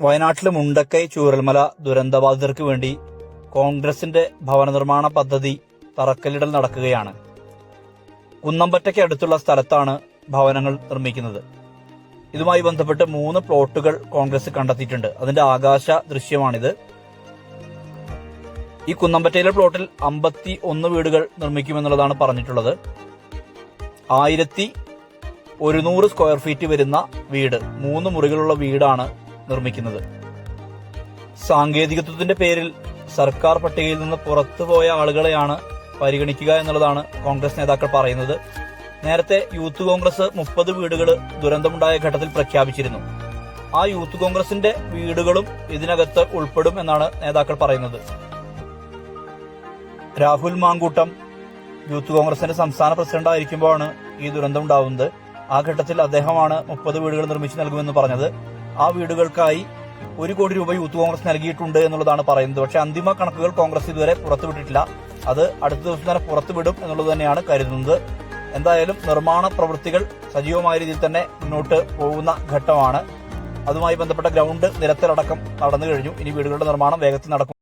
വയനാട്ടിലെ മുണ്ടക്കൈ ചൂരൽമല ദുരന്തബാധിതർക്ക് വേണ്ടി കോൺഗ്രസിന്റെ ഭവന നിർമ്മാണ പദ്ധതി തറക്കല്ലിടൽ നടക്കുകയാണ്. കുന്നമ്പറ്റയ്ക്ക് അടുത്തുള്ള സ്ഥലത്താണ് ഭവനങ്ങൾ നിർമ്മിക്കുന്നത്. ഇതുമായി ബന്ധപ്പെട്ട് 3 പ്ലോട്ടുകൾ കോൺഗ്രസ് കണ്ടെത്തിയിട്ടുണ്ട്. അതിന്റെ ആകാശ ദൃശ്യമാണിത്. ഈ കുന്നമ്പറ്റയിലെ പ്ലോട്ടിൽ 51 വീടുകൾ നിർമ്മിക്കുമെന്നുള്ളതാണ് പറഞ്ഞിട്ടുള്ളത്. 1100 സ്ക്വയർ ഫീറ്റ് വരുന്ന വീട്, 3 മുറികളുള്ള വീടാണ് നിർമ്മിക്കുന്നത്. സാങ്കേതികത്വത്തിന്റെ പേരിൽ സർക്കാർ പട്ടികയിൽ നിന്ന് പുറത്തുപോയ ആളുകളെയാണ് പരിഗണിക്കുക എന്നുള്ളതാണ് കോൺഗ്രസ് നേതാക്കൾ പറയുന്നത്. നേരത്തെ യൂത്ത് കോൺഗ്രസ് 30 വീടുകൾ ദുരന്തമുണ്ടായ ഘട്ടത്തിൽ പ്രഖ്യാപിച്ചിരുന്നു. ആ യൂത്ത് കോൺഗ്രസിന്റെ വീടുകളും ഇതിനകത്ത് ഉൾപ്പെടും എന്നാണ് നേതാക്കൾ പറയുന്നത്. രാഹുൽ മാങ്കൂട്ടം യൂത്ത് കോൺഗ്രസിന്റെ സംസ്ഥാന പ്രസിഡന്റ് ആയിരിക്കുമ്പോഴാണ് ഈ ദുരന്തം ഉണ്ടാവുന്നത്. ആ ഘട്ടത്തിൽ അദ്ദേഹമാണ് 30 വീടുകൾ നിർമ്മിച്ചു നൽകുമെന്ന് പറഞ്ഞത്. ആ വീടുകൾക്കായി 1 കോടി രൂപ യൂത്ത് കോൺഗ്രസ് നൽകിയിട്ടുണ്ട് എന്നുള്ളതാണ് പറയുന്നത്. പക്ഷേ അന്തിമ കണക്കുകൾ കോൺഗ്രസ് ഇതുവരെ പുറത്തുവിട്ടിട്ടില്ല. അത് അടുത്ത ദിവസം തന്നെ പുറത്തുവിടും എന്നുള്ളത് തന്നെയാണ് കരുതുന്നത്. എന്തായാലും നിർമ്മാണ പ്രവൃത്തികൾ സജീവമായ രീതിയിൽ തന്നെ മുന്നോട്ട് പോകുന്ന ഘട്ടമാണ്. അതുമായി ബന്ധപ്പെട്ട ഗ്രൗണ്ട് നിരത്തലടക്കം നടന്നു കഴിഞ്ഞു. ഇനി വീടുകളുടെ നിർമ്മാണം വേഗത്തിൽ നടക്കും.